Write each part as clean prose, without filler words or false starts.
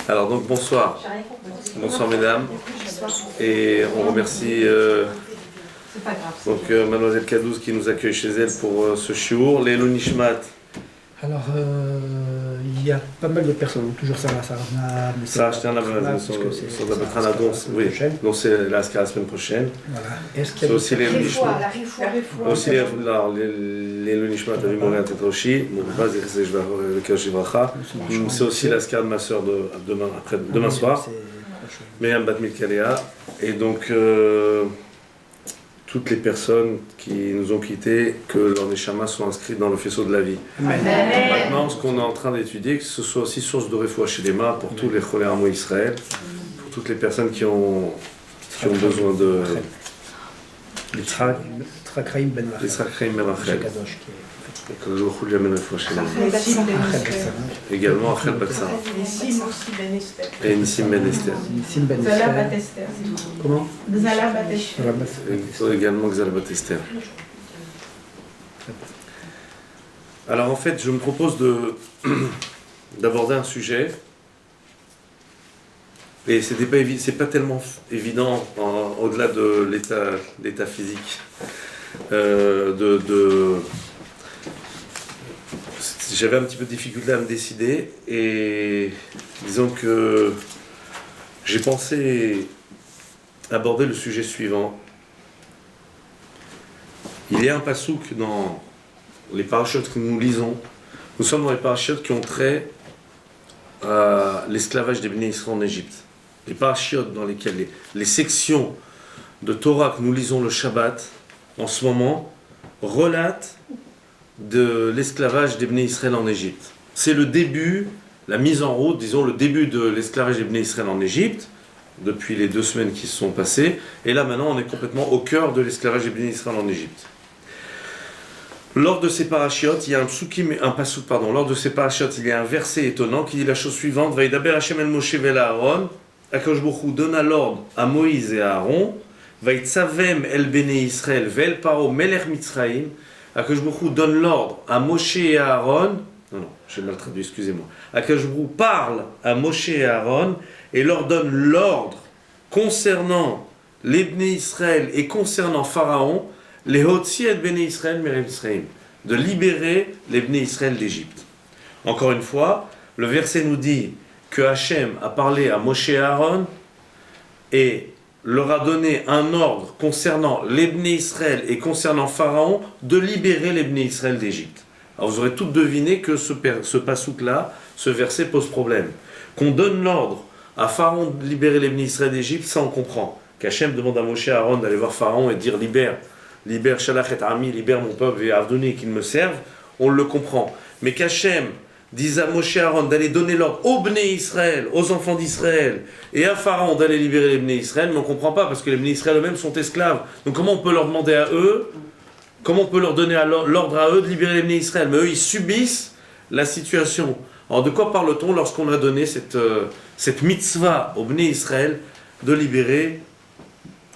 Alors donc bonsoir, bonsoir mesdames, et on remercie mademoiselle Kadouz qui nous accueille chez elle pour ce shiur, les Nishmat. Alors il y a pas mal de personnes, toujours ça, mais Ça, je tiens à la oui, donc c'est la semaine prochaine. Voilà. C'est aussi les Nishmat. Aussi les Nishmat, c'est aussi la de ma soeur demain soir, Myriam Bat Milkalea, et donc toutes les personnes qui nous ont quittés, que leurs neshamas soient inscrits dans le faisceau de la vie. Amen. Maintenant, ce qu'on est en train d'étudier, que ce soit aussi source de refoua chez les mains pour tous les cholés Amo Israël, pour toutes les personnes qui ont besoin de Yitzhak Chaim Ben Rachel. Que le jour où il y a une refoua chez les également Achel Batsara. Et Nissim Ben Esther. Comment? Et également Xala Bat Esther. Alors en fait, je me propose d'aborder un sujet, et c'est pas tellement évident au-delà de l'état physique. J'avais un petit peu de difficulté à me décider, et disons que j'ai pensé aborder le sujet suivant. Il y a un pasouk dans les parashotes que nous lisons. Nous sommes dans les parashotes qui ont trait à l'esclavage des Bnei Israël en Égypte. Les parashotes dans lesquelles les sections de Torah que nous lisons le Shabbat en ce moment relatent de l'esclavage des Bnei Israël en Égypte. C'est le début, la mise en route, disons le début de l'esclavage des Bnei Israël en Égypte, depuis les 2 semaines qui se sont passées, et là maintenant on est complètement au cœur de l'esclavage des Bnei Israël en Égypte. Lors de ces parachiotes, il y a lors de ces parachiotes, il y a un verset étonnant qui dit la chose suivante: Vaïdaber Hashem el Moshe vel Aaron, Akadosh Baruch Hu donna l'ordre à Moïse et à Aaron, Vaïtsavem el Bnei Israël vel Paro melech Mitzraïm. Akadosh Baruch Hu donne l'ordre à Moshe et à Aaron. Non, j'ai mal traduit, excusez-moi. Akadosh Baruch Hu parle à Moshe et à Aaron et leur donne l'ordre concernant les Bnei Israël et concernant Pharaon, les Hotzi et Bnei Israël Merem Israël, de libérer les Bnei Israël d'Égypte. Encore une fois, le verset nous dit que Hachem a parlé à Moshe et à Aaron et leur a donné un ordre concernant les Bnei Israël et concernant Pharaon de libérer les Bnei Israël d'Égypte. Alors vous aurez toutes deviné que ce pasouk-là, ce verset pose problème. Qu'on donne l'ordre à Pharaon de libérer les Bnei Israël d'Égypte, ça on comprend. Qu'Hachem demande à Moshe et à Aaron d'aller voir Pharaon et de dire libère Shalach et Ami, libère mon peuple et Avdoni qu'ils me servent, on le comprend. Mais qu'Hachem dise à Moshe et Aaron d'aller donner l'ordre aux Bnei Israël, aux enfants d'Israël, et à Pharaon d'aller libérer les Bnei Israël, mais on ne comprend pas parce que les Bnei Israël eux-mêmes sont esclaves. Donc comment on peut leur demander à eux, comment on peut leur donner l'ordre à eux de libérer les Bnei Israël? Mais eux ils subissent la situation. Alors de quoi parle-t-on lorsqu'on a donné cette mitzvah aux Bnei Israël de libérer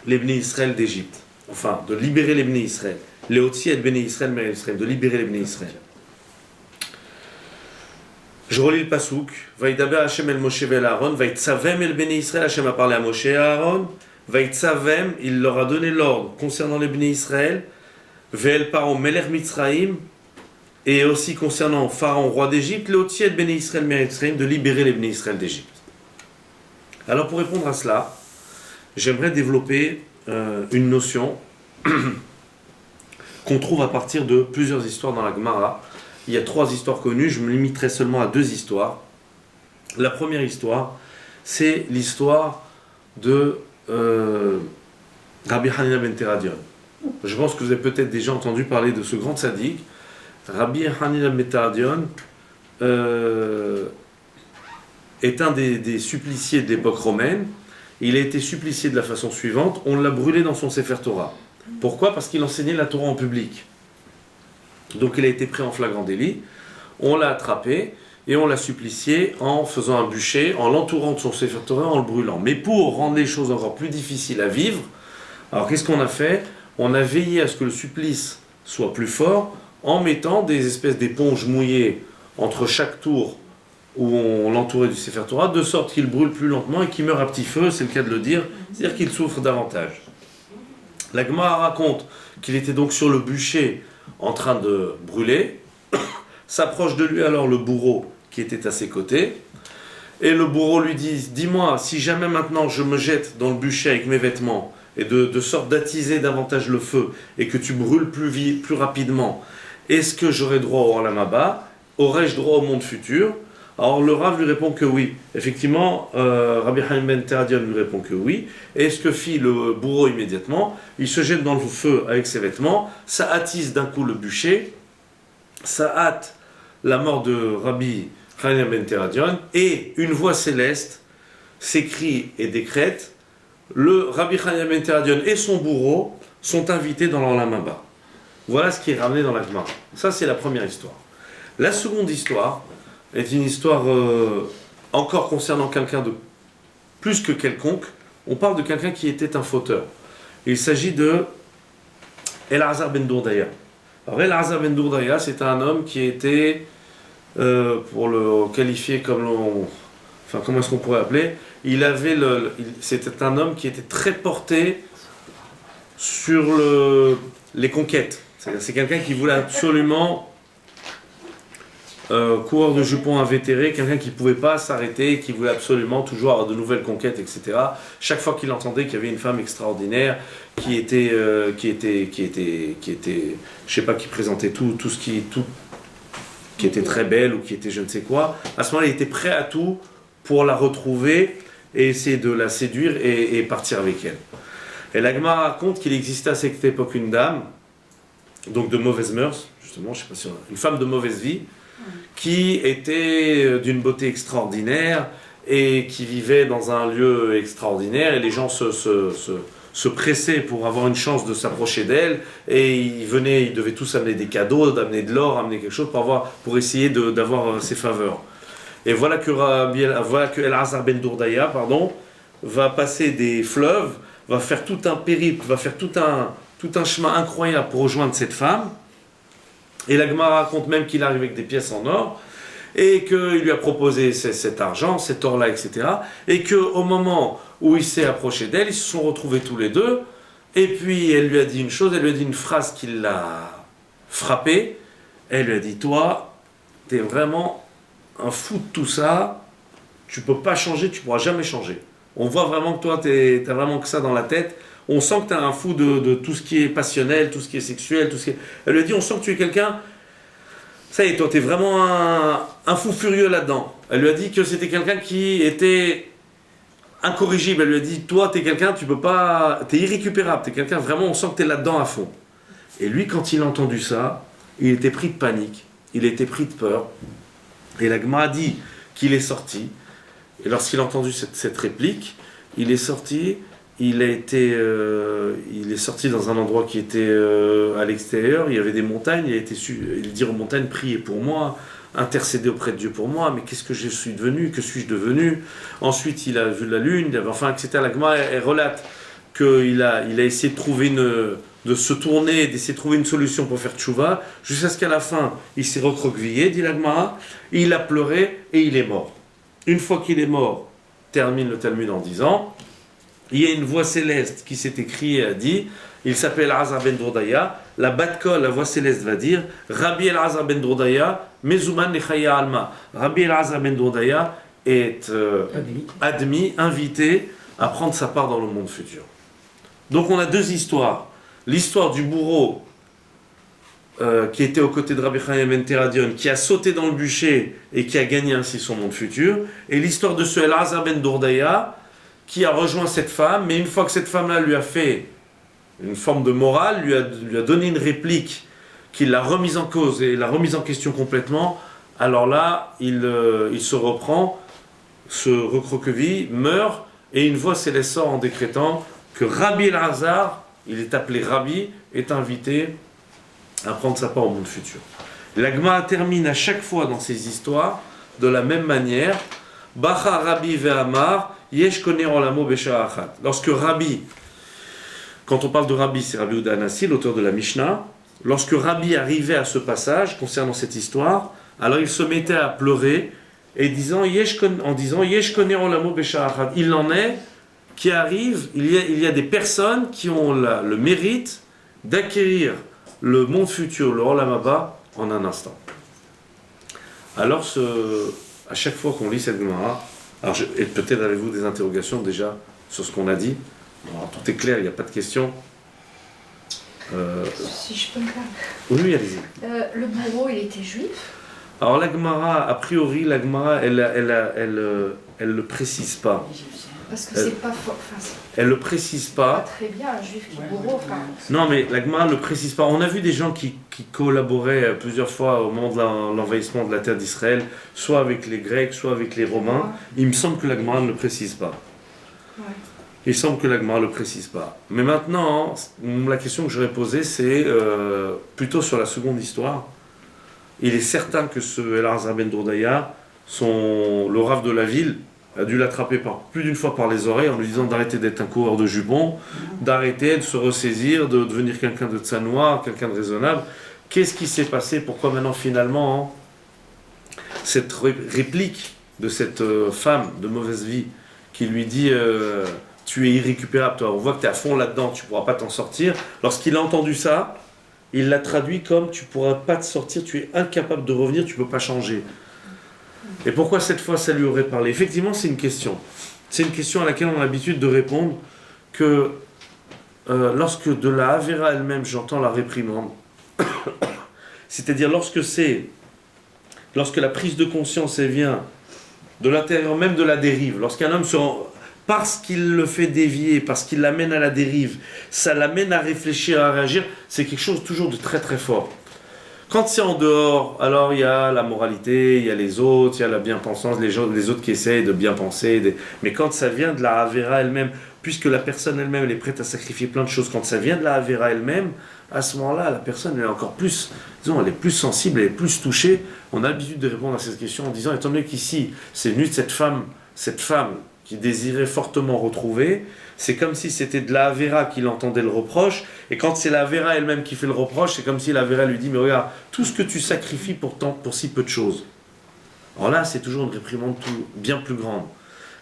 les Bnei Israël d'Égypte? Enfin, de libérer les Bnei Israël. Les Hotzi et Bnei Israël, mais Israël, de libérer les Bnei Israël. Je relis le pasouk. Vaïdaber Hashem el Moshe vel Aaron, Vaïtsavem el Bnei Israël, Hashem a parlé à Moshe et à Aaron, Vaïtsavem, il leur a donné l'ordre concernant les Bnei Israël, Vel Paro melech Mitzraïm, et aussi concernant Pharaon, roi d'Égypte, les Hotzi et Bnei Israël, mais Israël, de libérer les Bnei Israël d'Égypte. Alors pour répondre à cela, j'aimerais développer une notion qu'on trouve à partir de plusieurs histoires dans la Gemara. Il y a 3 histoires connues, je me limiterai seulement à 2 histoires. La première histoire, c'est l'histoire de Rabbi Hanina ben Teradion. Je pense que vous avez peut-être déjà entendu parler de ce grand tzaddik. Rabbi Hanina ben Teradion est un des suppliciés de l'époque romaine. Il a été supplicié de la façon suivante, on l'a brûlé dans son Sefer Torah. Pourquoi? Parce qu'il enseignait la Torah en public. Donc il a été pris en flagrant délit, on l'a attrapé et on l'a supplicié en faisant un bûcher, en l'entourant de son Sefer Torah, en le brûlant. Mais pour rendre les choses encore plus difficiles à vivre, alors qu'est-ce qu'on a fait? On a veillé à ce que le supplice soit plus fort en mettant des espèces d'éponges mouillées entre chaque tour où on l'entourait du Sefer Torah, de sorte qu'il brûle plus lentement et qu'il meurt à petit feu, c'est le cas de le dire, c'est-à-dire qu'il souffre davantage. La Gemara raconte qu'il était donc sur le bûcher en train de brûler, s'approche de lui alors le bourreau qui était à ses côtés, et le bourreau lui dit, dis-moi, si jamais maintenant je me jette dans le bûcher avec mes vêtements, et de sorte d'attiser davantage le feu, et que tu brûles plus rapidement, est-ce que j'aurai droit au Olam Haba? Aurais-je droit au monde futur? Alors le Rav lui répond que oui. Effectivement, Rabbi Haim ben Teradion lui répond que oui. Et ce que fit le bourreau immédiatement, il se jette dans le feu avec ses vêtements, ça attise d'un coup le bûcher, ça hâte la mort de Rabbi Haim ben Teradion, et une voix céleste s'écrie et décrète, le Rabbi Haim ben Teradion et son bourreau sont invités dans l'Olam Haba. Voilà ce qui est ramené dans la Gemara. Ça, c'est la première histoire. La seconde histoire est une histoire encore concernant quelqu'un de plus que quelconque. On parle de quelqu'un qui était un fauteur. Il s'agit de Elazar ben Dourdaya. Alors Elazar ben Dourdaya, c'est un homme qui était, pour le qualifier comme comment est-ce qu'on pourrait appeler, c'était un homme qui était très porté sur les conquêtes. C'est quelqu'un qui voulait absolument coureur de jupons invétéré, quelqu'un qui ne pouvait pas s'arrêter, qui voulait absolument toujours avoir de nouvelles conquêtes, etc. Chaque fois qu'il entendait qu'il y avait une femme extraordinaire qui était, je sais pas, qui présentait tout qui était très belle ou qui était je ne sais quoi, à ce moment-là, il était prêt à tout pour la retrouver et essayer de la séduire et partir avec elle. Et la Gemara raconte qu'il existait à cette époque une dame, donc de mauvaise mœurs, justement, je sais pas si une femme de mauvaise vie, qui était d'une beauté extraordinaire et qui vivait dans un lieu extraordinaire, et les gens se pressaient pour avoir une chance de s'approcher d'elle, et ils devaient tous amener des cadeaux, d'amener de l'or, amener quelque chose pour essayer d'avoir ses faveurs. Et voilà que Elazar ben Dourdaya, va passer des fleuves, va faire tout un périple, va faire tout un chemin incroyable pour rejoindre cette femme. Et la Gemara raconte même qu'il arrive avec des pièces en or, et qu'il lui a proposé cet argent, cet or-là, etc. Et qu'au moment où il s'est approché d'elle, ils se sont retrouvés tous les deux, et puis elle lui a dit une chose, elle lui a dit une phrase qui l'a frappé. Elle lui a dit, toi, t'es vraiment un fou de tout ça, tu peux pas changer, tu pourras jamais changer. On voit vraiment que toi, t'as vraiment que ça dans la tête. On sent que tu es un fou de tout ce qui est passionnel, tout ce qui est sexuel, tout ce qui est... Elle lui a dit, on sent que tu es quelqu'un... Ça y est, toi, tu es vraiment un fou furieux là-dedans. Elle lui a dit que c'était quelqu'un qui était incorrigible. Elle lui a dit, toi, tu es quelqu'un, tu peux pas... Tu es irrécupérable, tu es quelqu'un, vraiment, on sent que tu es là-dedans à fond. Et lui, quand il a entendu ça, il était pris de panique, il était pris de peur. Et la Gemara dit qu'il est sorti. Et lorsqu'il a entendu cette réplique, il est sorti... Il est sorti dans un endroit qui était à l'extérieur, il y avait des montagnes, il dit aux montagnes, priez pour moi, intercédez auprès de Dieu pour moi, mais qu'est-ce que je suis devenu, que suis-je devenu? Ensuite, il a vu la lune, etc. La Gemara, elle relate qu'il a essayé de trouver de se tourner, d'essayer de trouver une solution pour faire tchouva, jusqu'à ce qu'à la fin, il s'est recroquevillé, dit la Gemara, il a pleuré et il est mort. Une fois qu'il est mort, termine le Talmud en disant, il y a une voix céleste qui s'est écriée et a dit, il s'appelle Elazar ben Dourdaya, la Bat-Kol, la voix céleste va dire, Rabbi Elazar ben Dourdaya, Mezuman Nechaya Alma. Rabbi Elazar ben Dourdaya est admis, invité à prendre sa part dans le monde futur. Donc on a deux histoires. L'histoire du bourreau qui était aux côtés de Rabbi Chaim ben Teradion, qui a sauté dans le bûcher et qui a gagné ainsi son monde futur, et l'histoire de ce Elazar ben Dourdaya, qui a rejoint cette femme, mais une fois que cette femme-là lui a fait une forme de morale, lui a donné une réplique qui l'a remise en cause et l'a remise en question complètement, alors là, il se reprend, se recroqueville, meurt, et une voix céleste sort en décrétant que Rabbi Elazar, il est appelé Rabbi, est invité à prendre sa part au monde futur. La Gemara termine à chaque fois dans ces histoires de la même manière, Bacha Rabbi ve'amar, Yesh koner olamo b'shara achat. Lorsque Rabbi, quand on parle de Rabbi, c'est Rabbi Yehuda Hanassi, l'auteur de la Mishnah, lorsque Rabbi arrivait à ce passage concernant cette histoire, alors il se mettait à pleurer et en disant Yesh Koneh Olamo Besha'ah Achat. Il en est qui arrive, il y a des personnes qui ont le mérite d'acquérir le monde futur, le Olam Haba, en un instant. Alors, à chaque fois qu'on lit cette Gemara, et peut-être avez-vous des interrogations déjà sur ce qu'on a dit. Alors, tout est clair, il n'y a pas de questions. Si je peux me permettre. Oui, allez-y. Le bourreau, il était juif. Alors la Gemara, a priori, la Gemara, elle le précise pas. Parce que c'est pas fort. Enfin, Elle le précise pas pas. très bien un juif qui est bourreau. Enfin, Non, mais la Gemara ne le précise pas. On a vu des gens qui collaboraient plusieurs fois au moment de l'envahissement de la terre d'Israël, soit avec les Grecs, soit avec les Romains. Il me semble que la Gemara ne le précise pas. ouais. Il semble que la Gemara ne le précise pas. Mais maintenant, la question que j'aurais posée, c'est plutôt sur la seconde histoire. Il est certain que ce Elazar ben Dourdaya, le rave de la ville, a dû l'attraper plus d'une fois par les oreilles en lui disant d'arrêter d'être un coureur de jupons, d'arrêter de se ressaisir, de devenir quelqu'un de tsanois, quelqu'un de raisonnable. Qu'est-ce qui s'est passé? Pourquoi maintenant, finalement, cette réplique de cette femme de mauvaise vie qui lui dit tu es irrécupérable, toi, on voit que tu es à fond là-dedans, tu ne pourras pas t'en sortir. Lorsqu'il a entendu ça, il l'a traduit comme tu ne pourras pas te sortir, tu es incapable de revenir, tu ne peux pas changer. Et pourquoi cette fois ça lui aurait parlé? Effectivement, c'est une question. C'est une question à laquelle on a l'habitude de répondre que lorsque de la Avera elle-même, j'entends la réprimande, c'est-à-dire lorsque la prise de conscience elle vient de l'intérieur même de la dérive, lorsqu'un homme parce qu'il le fait dévier, parce qu'il l'amène à la dérive, ça l'amène à réfléchir, à réagir, c'est quelque chose toujours de très très fort. Quand c'est en dehors, alors il y a la moralité, il y a les autres, il y a la bien-pensance, les autres qui essayent de bien penser. Mais quand ça vient de la Avera elle-même, puisque la personne elle-même elle est prête à sacrifier plein de choses, quand ça vient de la Avera elle-même, à ce moment-là, la personne elle est encore plus, disons, elle est plus sensible, elle est plus touchée. On a l'habitude de répondre à cette question en disant, étant donné qu'ici, c'est venu de cette femme qui désirait fortement retrouver, c'est comme si c'était de la Avera qui l'entendait le reproche, et quand c'est la Avera elle-même qui fait le reproche, c'est comme si la Avera lui dit, mais regarde, tout ce que tu sacrifies pour si peu de choses. Alors là, c'est toujours une réprimande bien plus grande.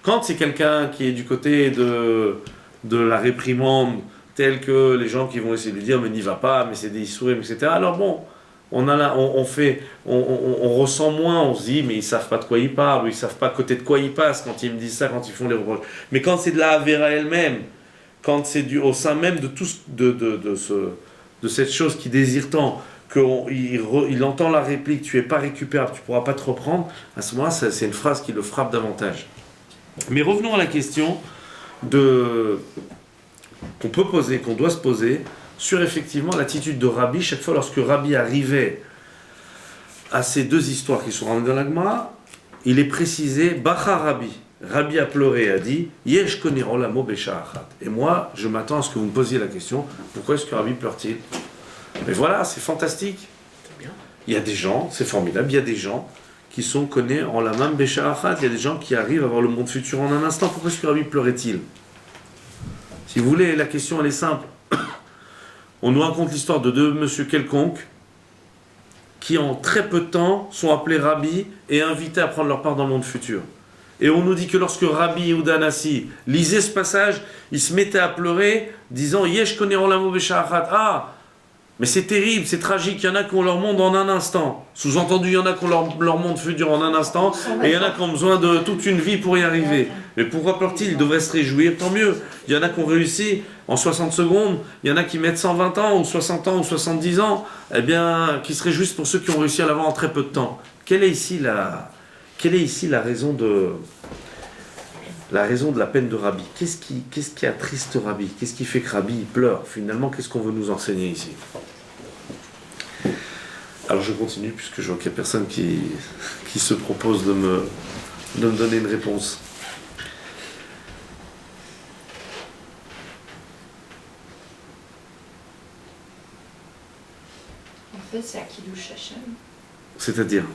Quand c'est quelqu'un qui est du côté de la réprimande, telle que les gens qui vont essayer de lui dire, mais n'y va pas, mais c'est des Issourim, etc. Alors bon, on ressent moins, on se dit, mais ils ne savent pas de quoi ils parlent, ou ils ne savent pas à côté de quoi ils passent quand ils me disent ça, quand ils font les reproches. Mais quand c'est de la Avera elle-même, quand c'est au sein même de tout de cette chose qui désire tant, qu'il entend la réplique, tu n'es pas récupérable, tu ne pourras pas te reprendre, à ce moment-là, c'est une phrase qui le frappe davantage. Mais revenons à la question qu'on peut poser, qu'on doit se poser, sur effectivement l'attitude de Rabbi, chaque fois lorsque Rabbi arrivait à ces deux histoires qui sont ramenées dans la Gemara, il est précisé, Bacha Rabbi. Rabbi a pleuré, a dit, Yesh Koneh Olamo Besha'ah Achat. Et moi, je m'attends à ce que vous me posiez la question, pourquoi est-ce que Rabbi pleure-t-il? Mais voilà, c'est fantastique. C'est bien. Il y a des gens, c'est formidable, il y a des gens qui sont Koneh Olamo Besha'ah Achat, il y a des gens qui arrivent à voir le monde futur en un instant, pourquoi est-ce que Rabbi pleurait-il? Si vous voulez, la question elle est simple. On nous raconte l'histoire de deux monsieur quelconques qui en très peu de temps sont appelés Rabbi et invités à prendre leur part dans le monde futur. Et on nous dit que lorsque Rabbi Yehuda Hanassi lisait ce passage, il se mettait à pleurer, disant Yesh Koneh Olamo Besha'ah Achat. Ah, mais c'est terrible, c'est tragique, il y en a qui ont leur monde en un instant. Sous-entendu, il y en a qui ont leur monde futur en un instant, et il y en a qui ont besoin de toute une vie pour y arriver. Mais pourquoi pleure-t-il? Il devrait se réjouir, tant mieux. Il y en a qui ont réussi en 60 secondes, il y en a qui mettent 120 ans, ou 60 ans, ou 70 ans, eh bien, qui se réjouissent pour ceux qui ont réussi à l'avoir en très peu de temps. Quelle est ici la raison de la peine de Rabbi? Qu'est-ce qui attriste Rabbi? Qu'est-ce qui fait que Rabbi pleure? Finalement, qu'est-ce qu'on veut nous enseigner ici? Alors je continue, puisque je vois qu'il n'y a personne qui se propose de me donner une réponse. En fait, c'est Akidush Hashem. C'est-à-dire?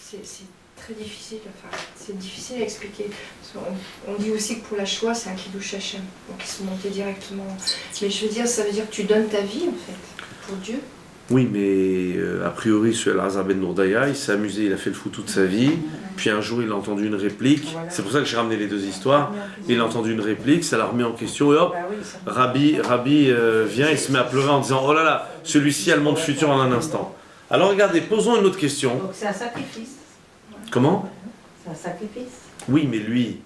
C'est très difficile, c'est difficile à expliquer. On dit aussi que pour la Shoah, c'est un Kiddush Hashem, donc ils sont montés directement. Mais je veux dire, ça veut dire que tu donnes ta vie, en fait, pour Dieu. Oui, mais a priori, ce Al-Azhar Ben Nourdaya, il s'est amusé, il a fait le fou toute sa vie. Puis un jour, il a entendu une réplique. C'est pour ça que j'ai ramené les deux histoires. Il a entendu une réplique, ça l'a remis en question. Et hop, Rabbi vient et se met à pleurer en disant: oh là là, celui-ci a le monde futur en un instant. Alors regardez, posons une autre question. Donc c'est un sacrifice. Comment? C'est un sacrifice. Oui, mais lui,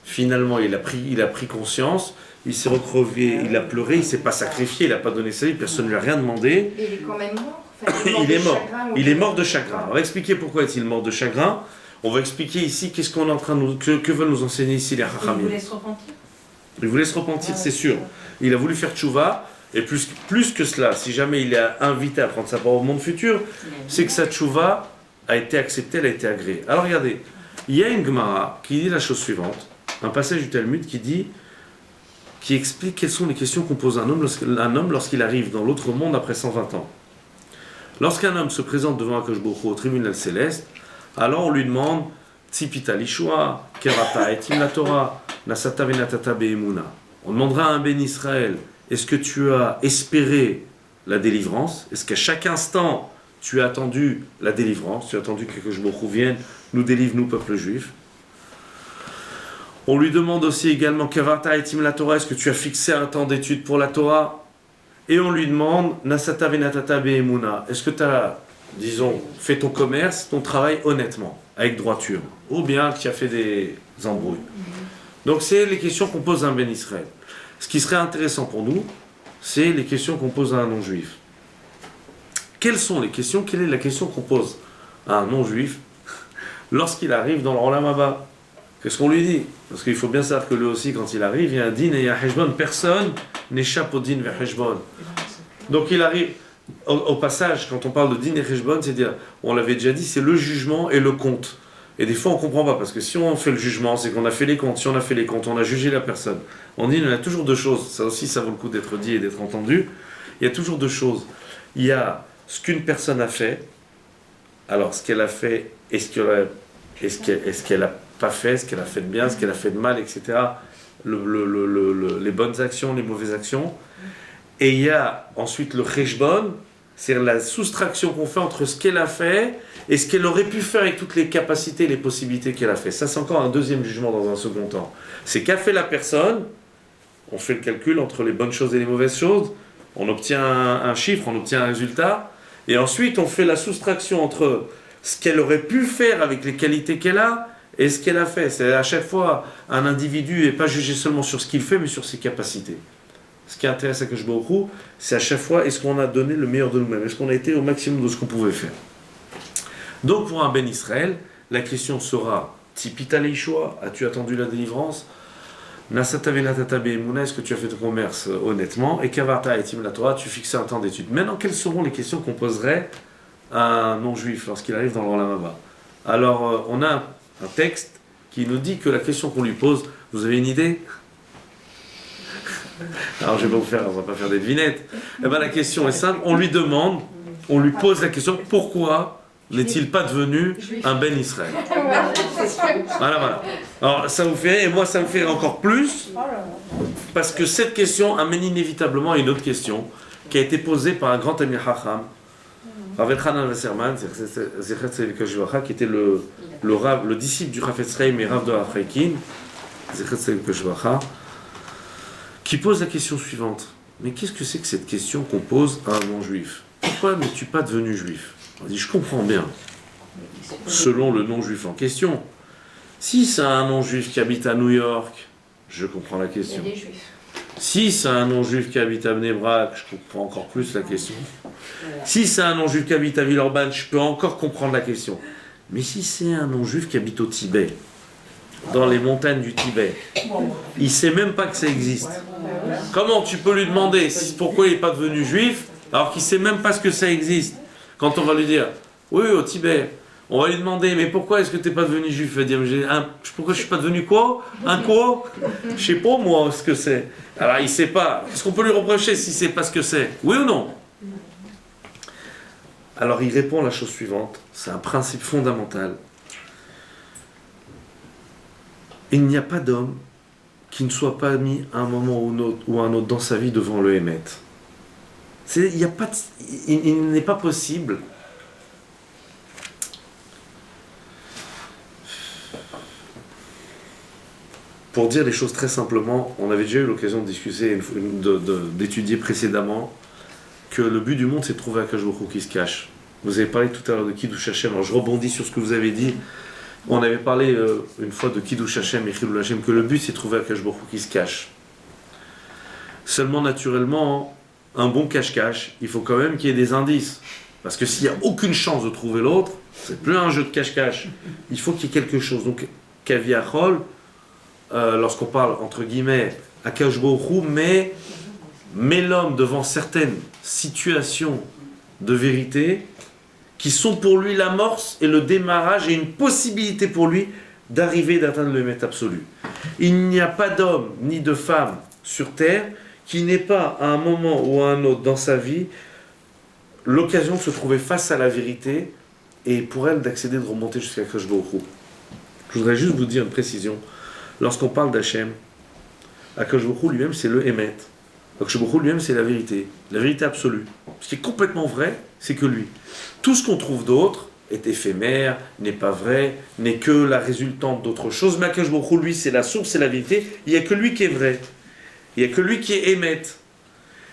finalement, il a pris conscience. Il s'est recrevé, il a pleuré, il ne s'est pas sacrifié, il n'a pas donné sa vie, personne ne lui a rien demandé. Il est quand même mort. Enfin, Il est de mort. chagrin, ou Il est mort de chagrin. On va expliquer pourquoi est-il mort de chagrin. On va expliquer ici qu'est-ce qu'on est en train de que veulent nous enseigner ici les Il Chachamim. voulait se repentir. Il voulait se repentir, c'est sûr. Il a voulu faire tchouva, et plus que cela, si jamais il est invité à prendre sa part au monde futur, c'est que sa tchouva a été acceptée, elle a été agréée. Alors regardez, il y a une Gemara qui dit la chose suivante, un passage du Talmud qui explique quelles sont les questions qu'on pose à un homme lorsqu'il arrive dans l'autre monde après 120 ans. Lorsqu'un homme se présente devant Akadosh Baruch Hu au tribunal céleste, alors on lui demande Tzipita lishua, Kerata etim la Torah, Nasata venatata be'emuna. On demandera à un Ben Israël: est-ce que tu as espéré la délivrance? Est-ce qu'à chaque instant tu as attendu la délivrance? Tu as attendu que Akadosh Baruch Hu vienne, nous délivre, nous, peuple juif? On lui demande aussi également Kerata etim la Torah, est-ce que tu as fixé un temps d'étude pour la Torah? Et on lui demande Nasata venatata be'emuna, est-ce que tu as, disons, fait ton commerce, ton travail honnêtement, avec droiture, ou bien tu as fait des embrouilles. Donc c'est les questions qu'on pose à un Ben Israël. Ce qui serait intéressant pour nous, c'est les questions qu'on pose à un non-juif. Quelles sont les questions? Quelle est la question qu'on pose à un non-juif lorsqu'il arrive dans le Olam Haba? Qu'est-ce qu'on lui dit? Parce qu'il faut bien savoir que lui aussi, quand il arrive, il y a un din et il y a un heshbon. Personne n'échappe au din vers heshbon. Donc il arrive, au passage, quand on parle de din et heshbon, c'est-à-dire, on l'avait déjà dit, c'est le jugement et le compte. Et des fois, on ne comprend pas, parce que si on fait le jugement, c'est qu'on a fait les comptes. Si on a fait les comptes, on a jugé la personne. On dit, il y en a toujours deux choses. Ça aussi, ça vaut le coup d'être dit et d'être entendu. Il y a toujours deux choses. Il y a ce qu'une personne a fait. Alors, ce qu'elle a fait, est-ce qu'elle a pas fait, ce qu'elle a fait de bien, ce qu'elle a fait de mal, etc. Les bonnes actions, les mauvaises actions. Et il y a ensuite le cheshbon, c'est-à-dire la soustraction qu'on fait entre ce qu'elle a fait et ce qu'elle aurait pu faire avec toutes les capacités et les possibilités qu'elle a fait. Ça, c'est encore un deuxième jugement dans un second temps. C'est qu'a fait la personne, on fait le calcul entre les bonnes choses et les mauvaises choses, on obtient un chiffre, on obtient un résultat, et ensuite on fait la soustraction entre ce qu'elle aurait pu faire avec les qualités qu'elle a et ce qu'elle a fait. C'est à chaque fois, un individu n'est pas jugé seulement sur ce qu'il fait, mais sur ses capacités. Ce qui intéresse Akadosh Baruch Hu, c'est à chaque fois, est-ce qu'on a donné le meilleur de nous-mêmes? Est-ce qu'on a été au maximum de ce qu'on pouvait faire? Donc pour un Ben Israël, la question sera Tipita leishua, as-tu attendu la délivrance? Nasata venatata be'emuna, est-ce que tu as fait ton commerce honnêtement? Et Kavarta etim la Torah, tu fixes un temps d'étude. Maintenant, quelles seront les questions qu'on poserait à un non-juif lorsqu'il arrive dans le Olam Haba? Alors, on a un texte qui nous dit que la question qu'on lui pose, vous avez une idée? Alors je vais pas vous faire, on va pas faire des devinettes. Eh ben, la question est simple, on lui demande, on lui pose la question, pourquoi n'est-il pas devenu un Ben Israël? Voilà. Alors ça vous fait, et moi ça me fait encore plus, parce que cette question amène inévitablement à une autre question qui a été posée par un grand Talmid Chacham, Rav Elchanan Wasserman, qui était le disciple du Chafetz Chaim et Rav de Afreikin, qui pose la question suivante. Mais qu'est-ce que c'est que cette question qu'on pose à un non-juif? Pourquoi n'es-tu pas devenu juif? On dit, je comprends bien, selon le non-juif en question. Si c'est un non-juif qui habite à New York, je comprends la question. Il y a des juifs. Si c'est un non-juif qui habite à Bnei Brak, je comprends encore plus la question. Si c'est un non-juif qui habite à Villeurbanne, je peux encore comprendre la question. Mais si c'est un non-juif qui habite au Tibet, dans les montagnes du Tibet, il ne sait même pas que ça existe. Comment tu peux lui demander pourquoi il n'est pas devenu juif alors qu'il ne sait même pas ce que ça existe? Quand on va lui dire, oui, au Tibet, on va lui demander, mais pourquoi est-ce que tu n'es pas devenu juif? Il va dire, pourquoi je ne suis pas devenu quoi? Un quoi? Je ne sais pas moi ce que c'est. Alors il ne sait pas. Qu'est-ce qu'on peut lui reprocher s'il ne sait pas ce que c'est? Oui ou non? Alors il répond la chose suivante, c'est un principe fondamental. Il n'y a pas d'homme qui ne soit pas mis à un moment ou un autre dans sa vie devant le Hémet. Il y a pas il n'est pas possible pour dire les choses très simplement. On avait déjà eu l'occasion de discuter, d'étudier précédemment que le but du monde c'est de trouver Akadosh Baruch Hu qui se cache. Vous avez parlé tout à l'heure de Kiddush Hashem, alors je rebondis sur ce que vous avez dit. On avait parlé une fois de Kiddush Hashem et Chilul Hashem, que le but c'est de trouver Akadosh Baruch Hu qui se cache. Seulement naturellement, un bon cache-cache, il faut quand même qu'il y ait des indices. Parce que s'il n'y a aucune chance de trouver l'autre, c'est plus un jeu de cache-cache. Il faut qu'il y ait quelque chose. Donc, Kaviachol, lorsqu'on parle entre guillemets Akadosh Baruch Hu, met l'homme devant certaines situations de vérité qui sont pour lui l'amorce et le démarrage et une possibilité pour lui d'atteindre le Emet absolu. Il n'y a pas d'homme ni de femme sur terre qui n'ait pas à un moment ou à un autre dans sa vie l'occasion de se trouver face à la vérité et pour elle d'accéder, de remonter jusqu'à Akadosh Baruch Hu. Je voudrais juste vous dire une précision. Lorsqu'on parle d'Hachem, Akadosh Baruch Hu lui-même c'est le Emet. Akadosh Baruch Hu lui-même c'est la vérité absolue. Ce qui est complètement vrai, c'est que lui. Tout ce qu'on trouve d'autre est éphémère, n'est pas vrai, n'est que la résultante d'autre chose. Mais Akadosh Baruch Hu, lui, c'est la source, c'est la vérité. Il n'y a que lui qui est vrai. Il n'y a que lui qui est Emet.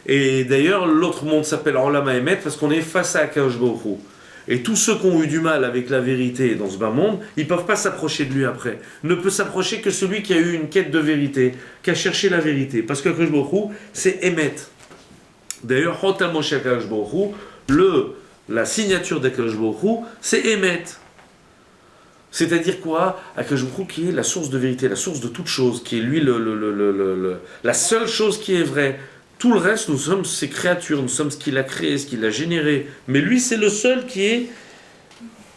Et d'ailleurs, l'autre monde s'appelle Olam HaEmet parce qu'on est face à Akadosh Baruch Hu. Et tous ceux qui ont eu du mal avec la vérité dans ce bas monde, ils ne peuvent pas s'approcher de lui après. Ne peut s'approcher que celui qui a eu une quête de vérité, qui a cherché la vérité. Parce que Akadosh Baruch Hu, c'est Emet. D'ailleurs, Chotam Moshe Akadosh Baruch Hu, la signature d'Akadosh Baruch Hu, c'est Emet. C'est-à-dire quoi? Akadosh Baruch Hu qui est la source de vérité, la source de toute chose, qui est lui la seule chose qui est vraie. Tout le reste, nous sommes ses créatures, nous sommes ce qu'il a créé, ce qu'il a généré. Mais lui, c'est le seul qui est...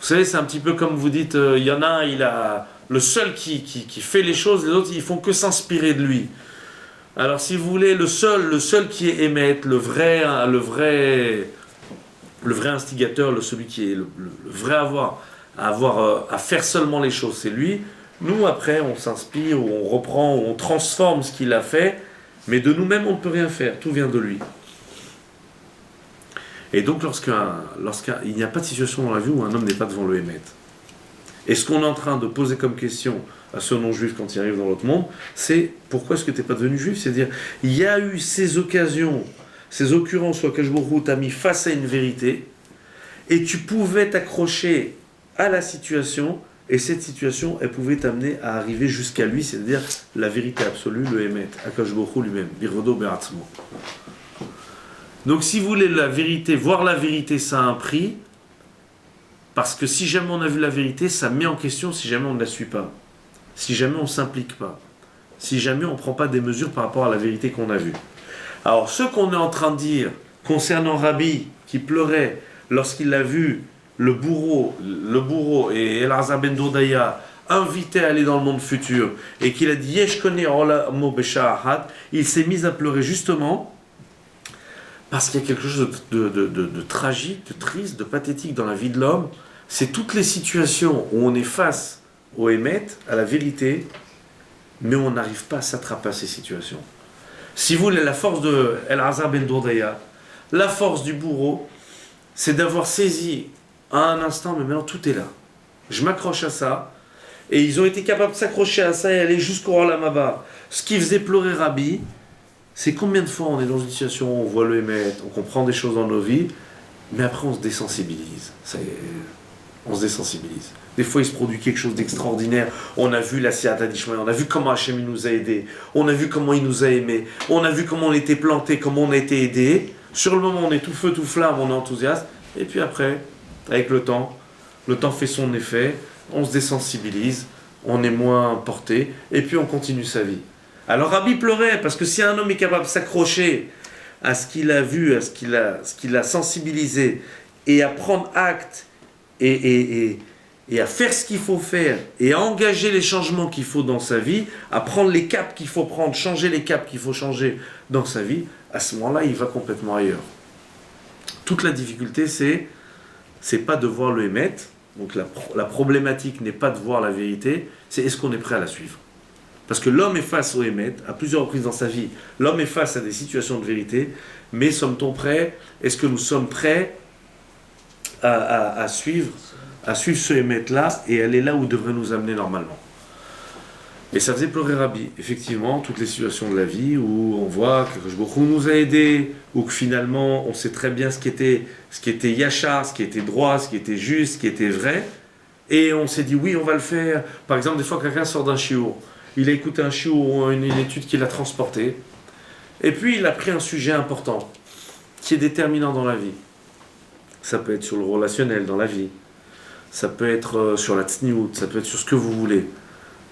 Vous savez, c'est un petit peu comme vous dites, il y en a un, il a le seul qui fait les choses, les autres, ils font que s'inspirer de lui. Alors, si vous voulez, le seul qui est Emet, le vrai instigateur, celui qui est le vrai à faire seulement les choses, c'est lui. Nous, après, on s'inspire, ou on reprend, ou on transforme ce qu'il a fait, mais de nous-mêmes, on ne peut rien faire, tout vient de lui. Et donc, il n'y a pas de situation dans la vie où un homme n'est pas devant le Emet. Et ce qu'on est en train de poser comme question à ce non-juif quand il arrive dans l'autre monde, c'est pourquoi est-ce que tu n'es pas devenu juif? C'est-à-dire, il y a eu ces occasions, ces occurrences où Akadosh Baruch Hu t'a mis face à une vérité, et tu pouvais t'accrocher à la situation, et cette situation, elle pouvait t'amener à arriver jusqu'à lui, c'est-à-dire la vérité absolue, le Emet, Akadosh Baruch Hu lui-même, Birvodo Beratzmo. Donc si vous voulez la vérité, voir la vérité, ça a un prix, parce que si jamais on a vu la vérité, ça met en question si jamais on ne la suit pas, si jamais on ne s'implique pas, si jamais on ne prend pas des mesures par rapport à la vérité qu'on a vue. Alors ce qu'on est en train de dire concernant Rabbi, qui pleurait lorsqu'il a vu le bourreau et Elazar ben Dourdaya invité à aller dans le monde futur, et qu'il a dit Yesh kone olamo b'sha'ahat, il s'est mis à pleurer justement parce qu'il y a quelque chose de tragique, de triste, de pathétique dans la vie de l'homme. C'est toutes les situations où on est face au Emet, à la vérité, mais on n'arrive pas à s'attraper à ces situations. Si vous voulez, la force de Elazar ben Dourdaya, la force du bourreau, c'est d'avoir saisi à un instant, mais maintenant tout est là. Je m'accroche à ça, et ils ont été capables de s'accrocher à ça et aller jusqu'au Olam Haba. Ce qui faisait pleurer Rabbi, c'est combien de fois on est dans une situation où on voit le Emet, on comprend des choses dans nos vies, mais après on se désensibilise. On se désensibilise. Des fois il se produit quelque chose d'extraordinaire. On a vu la Siyata d'Ishmael, on a vu comment Hachem nous a aidés, on a vu comment il nous a aimés, on a vu comment on était plantés, comment on a été aidés. Sur le moment on est tout feu, tout flamme, on est enthousiaste, et puis après, avec le temps fait son effet, on se désensibilise, on est moins porté, et puis on continue sa vie. Alors Rabbi pleurait, parce que si un homme est capable de s'accrocher à ce qu'il a vu, à ce qu'il a sensibilisé, et à prendre acte, et à faire ce qu'il faut faire, et à engager les changements qu'il faut dans sa vie, à prendre les caps qu'il faut prendre, changer les caps qu'il faut changer dans sa vie, à ce moment-là, il va complètement ailleurs. Toute la difficulté, c'est pas de voir le Emet, donc la problématique n'est pas de voir la vérité, c'est est-ce qu'on est prêt à la suivre. Parce que l'homme est face au Hémet, à plusieurs reprises dans sa vie, l'homme est face à des situations de vérité, mais sommes-nous prêts? Est-ce que nous sommes prêts à suivre ce Hémet-là et aller là où il devrait nous amener normalement? Et ça faisait pleurer Rabbi, effectivement, toutes les situations de la vie où on voit que Akadosh Baruch Hu nous a aidés, ou que finalement on sait très bien ce qui était yachar, ce qui était droit, ce qui était juste, ce qui était vrai, et on s'est dit oui, on va le faire. Par exemple, des fois quelqu'un sort d'un shiur, il a écouté un shiur ou une étude qui l'a transporté, et puis il a pris un sujet important, qui est déterminant dans la vie. Ça peut être sur le relationnel dans la vie, ça peut être sur la tsniout, ça peut être sur ce que vous voulez.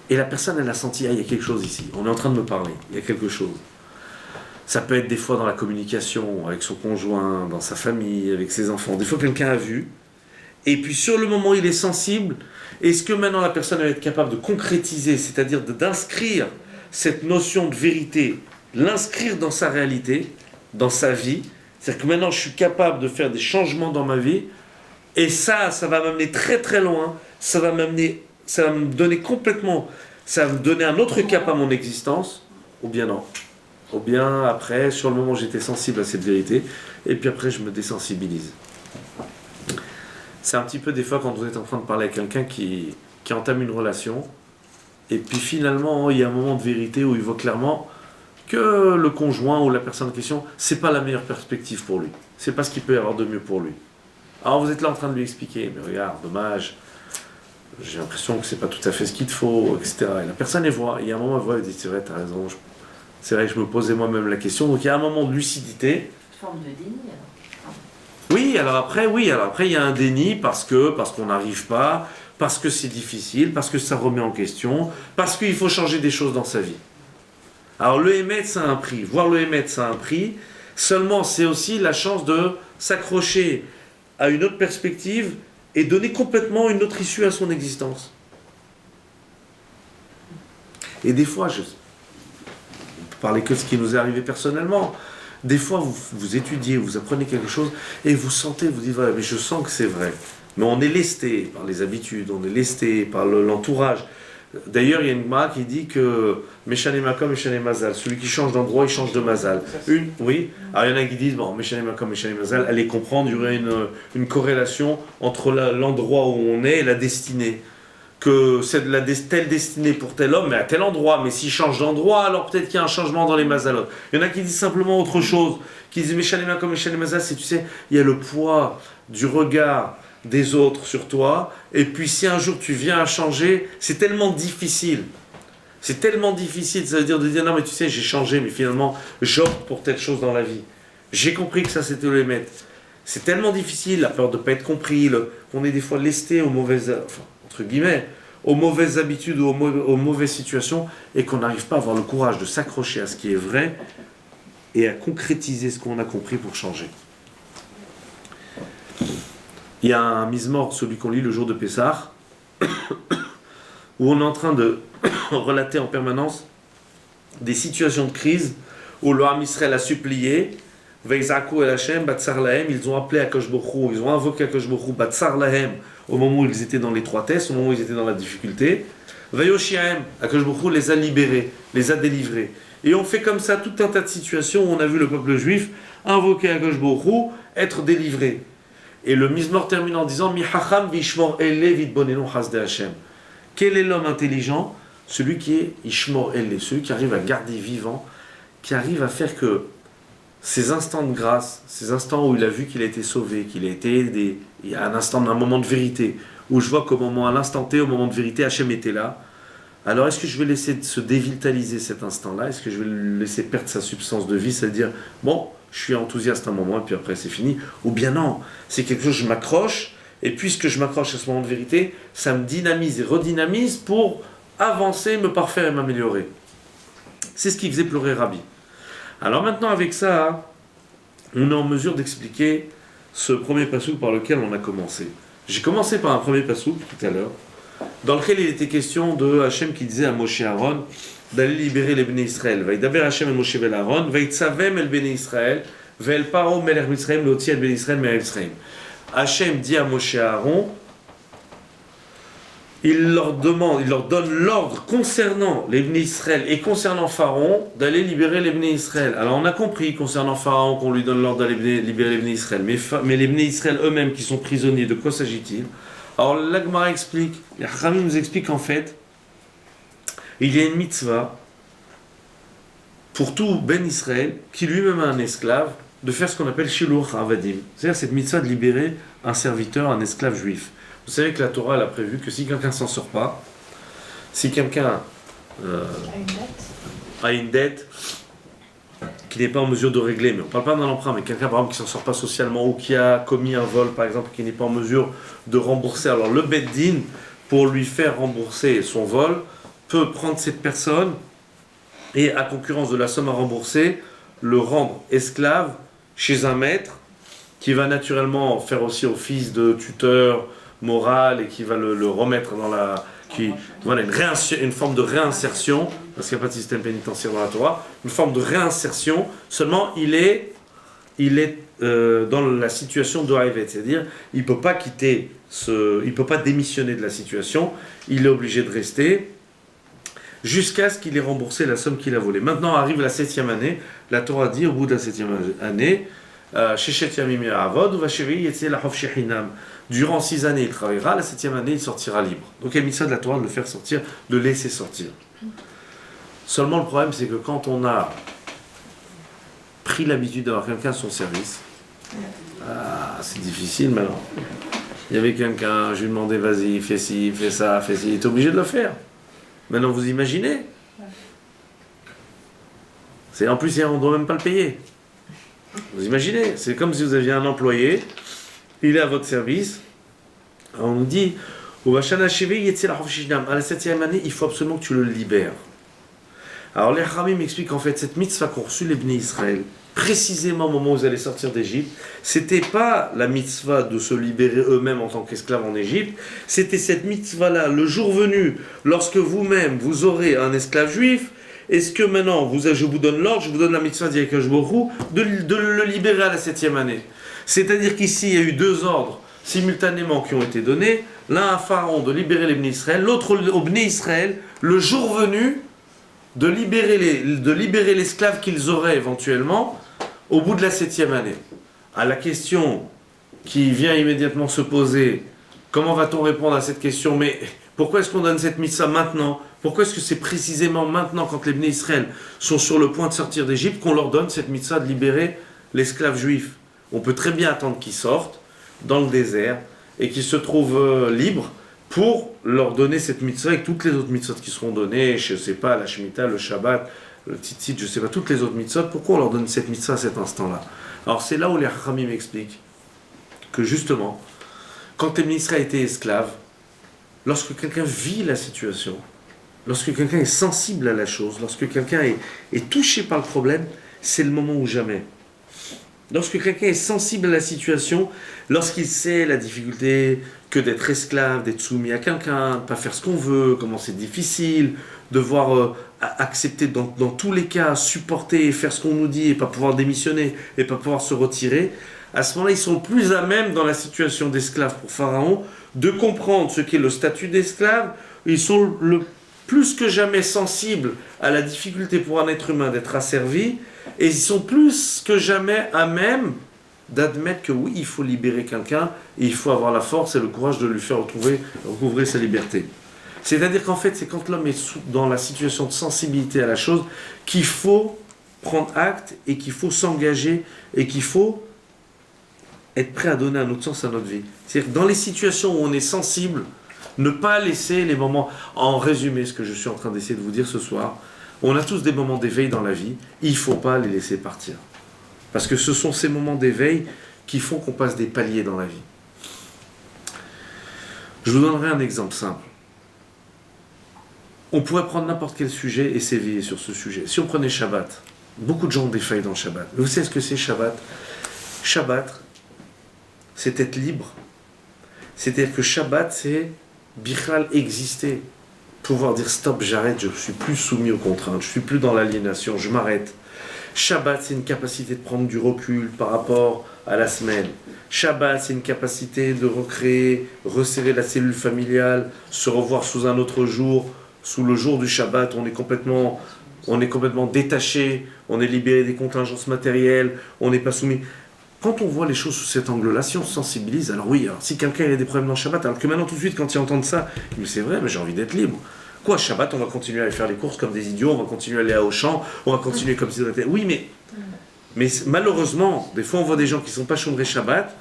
Et la personne, elle a senti, il y a quelque chose ici, on est en train de me parler, il y a quelque chose. Ça peut être des fois dans la communication, avec son conjoint, dans sa famille, avec ses enfants. Des fois, quelqu'un a vu, et puis sur le moment, il est sensible. Est-ce que maintenant la personne va être capable de concrétiser, c'est-à-dire d'inscrire cette notion de vérité, l'inscrire dans sa réalité, dans sa vie? C'est-à-dire que maintenant, je suis capable de faire des changements dans ma vie, et ça va m'amener très très loin, ça va me donner complètement, ça va me donner un autre cap à mon existence, ou bien non. Ou bien après, sur le moment, j'étais sensible à cette vérité, et puis après, je me désensibilise. C'est un petit peu des fois quand vous êtes en train de parler avec quelqu'un qui entame une relation, et puis finalement, il y a un moment de vérité où il voit clairement que le conjoint ou la personne en question, c'est pas la meilleure perspective pour lui. C'est pas ce qu'il peut y avoir de mieux pour lui. Alors vous êtes là en train de lui expliquer, mais regarde, dommage, j'ai l'impression que c'est pas tout à fait ce qu'il te faut, etc. Et la personne elle voit, il y a un moment elle voit, elle dit c'est vrai, t'as raison, c'est vrai que je me posais moi-même la question, donc il y a un moment de lucidité. Forme de déni alors. Oui, alors après il y a un déni parce qu'on n'arrive pas, parce que c'est difficile, parce que ça remet en question, parce qu'il faut changer des choses dans sa vie. Alors le Hémet ça a un prix, voir le Hémet ça a un prix, seulement c'est aussi la chance de s'accrocher à une autre perspective et donner complètement une autre issue à son existence. Et des fois, on peut parler que de ce qui nous est arrivé personnellement. Des fois, vous étudiez, vous apprenez quelque chose et vous sentez, vous dites, voilà, mais je sens que c'est vrai. Mais on est lesté par les habitudes, on est lesté par l'entourage. D'ailleurs, il y a une Gemara qui dit que Meshane Makom, Meshane Mazal. Celui qui change d'endroit, il change de Mazal. Oui. Alors il y en a qui disent, bon, Meshane Makom, Meshane Mazal, allez comprendre, il y aurait une corrélation entre l'endroit où on est et la destinée. Que c'est de telle destinée pour tel homme, mais à tel endroit. Mais s'il change d'endroit, alors peut-être qu'il y a un changement dans les Mazalot. Il y en a qui disent simplement autre chose. Qui disent Meshane Makom, Meshane Mazal, c'est, tu sais, il y a le poids du regard des autres sur toi, et puis si un jour tu viens à changer, c'est tellement difficile, ça veut dire de dire non mais tu sais j'ai changé, mais finalement j'opte pour telle chose dans la vie, j'ai compris que ça c'était le Hémet, c'est tellement difficile, la peur de ne pas être compris, qu'on est des fois lesté aux mauvaises, enfin, entre guillemets, aux mauvaises habitudes ou aux mauvaises situations, et qu'on n'arrive pas à avoir le courage de s'accrocher à ce qui est vrai, et à concrétiser ce qu'on a compris pour changer. Il y a un mise-mort, celui qu'on lit le jour de Pessah, où on est en train de relater en permanence des situations de crise où le Ham Israël a supplié, Veizaku el Hashem, Batsar Lahem, ils ont appelé Akadosh Baruch Hu, ils ont invoqué Akadosh Baruch Hu, Batsar Lahem, au moment où ils étaient dans l'étroitesse, au moment où ils étaient dans la difficulté. Veyoshiahem, Akadosh Baruch Hu les a libérés, les a délivrés. Et on fait comme ça tout un tas de situations où on a vu le peuple juif invoquer Akadosh Baruch Hu, être délivré. Et le Mizmor termine en disant Mi hacham vishmor ele vidbonenu chasde Hashem. Quel est l'homme intelligent? Celui qui est Ishmor ele, celui qui arrive à garder vivant, qui arrive à faire que ces instants de grâce, ces instants où il a vu qu'il a été sauvé, qu'il a été aidé, il y a un moment de vérité, où je vois qu'au moment, à l'instant T, au moment de vérité, Hachem était là. Alors est-ce que je vais laisser se dévitaliser cet instant-là? Est-ce que je vais le laisser perdre sa substance de vie? C'est-à-dire, bon, je suis enthousiaste un moment et puis après c'est fini. Ou bien non, c'est quelque chose, je m'accroche, et puisque je m'accroche à ce moment de vérité, ça me dynamise et redynamise pour avancer, me parfaire et m'améliorer. C'est ce qui faisait pleurer Rabbi. Alors maintenant avec ça, on est en mesure d'expliquer ce premier passouk par lequel on a commencé. J'ai commencé par un premier passouk tout à l'heure, dans lequel il était question de Hachem qui disait à Moshe Aaron d'aller libérer les Béné Israël. Vaïdaber Hachem et Moshe vel Aaron, vaïtsavem el Béné Israël, vel paro melech Mitzrayim, l'oti el Béné Israël, melech Mitzrayim. Hachem dit à Moshe Aaron il leur donne l'ordre concernant les Bnei Israël et concernant Pharaon d'aller libérer les Bnei Israël. Alors on a compris concernant Pharaon qu'on lui donne l'ordre d'aller libérer les Bnei Israël, mais les Bnei Israël eux-mêmes qui sont prisonniers, de quoi s'agit-il? Alors l'Agmara explique, les Chachamim nous explique qu'en fait, il y a une mitzvah pour tout Ben Israël qui lui-même a un esclave de faire ce qu'on appelle Shiluch Avadim, c'est-à-dire cette mitzvah de libérer un serviteur, un esclave juif. Vous savez que la Torah elle a prévu que si quelqu'un s'en sort pas, si quelqu'un a une dette qui n'est pas en mesure de régler, mais on ne parle pas d'un emprunt, mais quelqu'un par exemple qui ne s'en sort pas socialement ou qui a commis un vol par exemple qui n'est pas en mesure de rembourser, alors le Beth Din, pour lui faire rembourser son vol, peut prendre cette personne et à concurrence de la somme à rembourser, le rendre esclave chez un maître qui va naturellement faire aussi office de tuteur moral et qui va le remettre dans la... Voilà, une forme de réinsertion, parce qu'il n'y a pas de système pénitentiaire dans la Torah, une forme de réinsertion, seulement il est dans la situation de Haïvet, c'est-à-dire il ne peut pas il ne peut pas démissionner de la situation, il est obligé de rester jusqu'à ce qu'il ait remboursé la somme qu'il a volée. Maintenant arrive la 7e année, la Torah dit au bout de la 7e année, durant 6 années il travaillera, la 7e année il sortira libre. Donc il y a mis ça de la Torah de le faire sortir, de le laisser sortir. Seulement le problème c'est que quand on a pris l'habitude d'avoir quelqu'un à son service, c'est difficile maintenant. Il y avait quelqu'un, je lui demandais vas-y, fais ci, fais ça, fais ci, il est obligé de le faire. Maintenant vous imaginez, en plus on ne doit même pas le payer. Vous imaginez, c'est comme si vous aviez un employé, il est à votre service, on nous dit à la 7e année, il faut absolument que tu le libères. Alors les Chachamim m'expliquent en fait cette mitzvah qu'ont reçu les Bnei Israël, précisément au moment où ils allaient sortir d'Égypte, c'était pas la mitzvah de se libérer eux-mêmes en tant qu'esclaves en Égypte, c'était cette mitzvah-là, le jour venu, lorsque vous-même vous aurez un esclave juif, est-ce que maintenant, je vous donne l'ordre, je vous donne la mitzvah d'Yakash Borou, de le libérer à la 7e année. C'est-à-dire qu'ici, il y a eu 2 ordres simultanément qui ont été donnés, l'un à Pharaon de libérer les Bnei Israël, l'autre au Bnei Israël, le jour venu, de libérer l'esclave qu'ils auraient éventuellement au bout de la 7e année. À la question qui vient immédiatement se poser, comment va-t-on répondre à cette question? Mais pourquoi est-ce qu'on donne cette mitzvah maintenant? Pourquoi est-ce que c'est précisément maintenant, quand les Bnei Israël sont sur le point de sortir d'Égypte, qu'on leur donne cette mitzvah de libérer l'esclave juif? On peut très bien attendre qu'ils sortent dans le désert et qu'ils se trouvent libres pour leur donner cette mitzvah avec toutes les autres mitzvot qui seront données, je ne sais pas, la Shemitah, le Shabbat, le Tzitzit, je ne sais pas, toutes les autres mitzvot. Pourquoi on leur donne cette mitzvah à cet instant-là? Alors c'est là où les Chachamim expliquent que justement, quand les Bnei Israël étaient esclaves, lorsque quelqu'un vit la situation, lorsque quelqu'un est sensible à la chose, lorsque quelqu'un est touché par le problème, c'est le moment ou jamais. Lorsque quelqu'un est sensible à la situation, lorsqu'il sait la difficulté que d'être esclave, d'être soumis à quelqu'un, de ne pas faire ce qu'on veut, comment c'est difficile, devoir accepter dans tous les cas, supporter et faire ce qu'on nous dit et pas pouvoir démissionner et pas pouvoir se retirer, à ce moment-là, ils sont plus à même dans la situation d'esclave pour Pharaon de comprendre ce qu'est le statut d'esclave. Ils sont plus que jamais sensibles à la difficulté pour un être humain d'être asservi, et ils sont plus que jamais à même d'admettre que oui, il faut libérer quelqu'un, et il faut avoir la force et le courage de lui faire recouvrer sa liberté. C'est-à-dire qu'en fait, c'est quand l'homme est dans la situation de sensibilité à la chose qu'il faut prendre acte, et qu'il faut s'engager, et qu'il faut être prêt à donner un autre sens à notre vie. C'est-à-dire que dans les situations où on est sensible, ne pas laisser les moments... En résumé, ce que je suis en train d'essayer de vous dire ce soir, on a tous des moments d'éveil dans la vie, il ne faut pas les laisser partir. Parce que ce sont ces moments d'éveil qui font qu'on passe des paliers dans la vie. Je vous donnerai un exemple simple. On pourrait prendre n'importe quel sujet et s'éveiller sur ce sujet. Si on prenait Shabbat, beaucoup de gens ont des failles dans le Shabbat. Mais vous savez ce que c'est Shabbat? Shabbat, c'est être libre. C'est-à-dire que Shabbat, c'est Bichal exister. Pouvoir dire stop, j'arrête, je ne suis plus soumis aux contraintes, je ne suis plus dans l'aliénation, je m'arrête. Shabbat, c'est une capacité de prendre du recul par rapport à la semaine. Shabbat, c'est une capacité de recréer, resserrer la cellule familiale, se revoir sous un autre jour. Sous le jour du Shabbat, on est complètement détaché, on est libéré des contingences matérielles, on n'est pas soumis. Quand on voit les choses sous cet angle-là, si on se sensibilise, alors oui, alors si quelqu'un a des problèmes dans le Shabbat, alors que maintenant tout de suite, quand ils entendent ça, mais c'est vrai, mais j'ai envie d'être libre. Quoi, Shabbat, on va continuer à aller faire les courses comme des idiots, on va continuer à aller à Auchan, on va continuer comme si on était... Oui, mais malheureusement, des fois on voit des gens qui ne sont pas chômés Shabbat,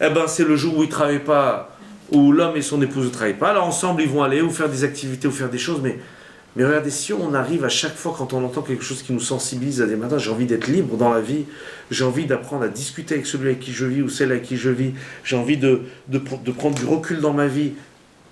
eh ben c'est le jour où ils ne travaillent pas, où l'homme et son épouse ne travaillent pas, alors ensemble ils vont aller ou faire des activités ou faire des choses, mais regardez, si on arrive à chaque fois quand on entend quelque chose qui nous sensibilise à des matins, j'ai envie d'être libre dans la vie, j'ai envie d'apprendre à discuter avec celui avec qui je vis ou celle avec qui je vis, j'ai envie de prendre du recul dans ma vie.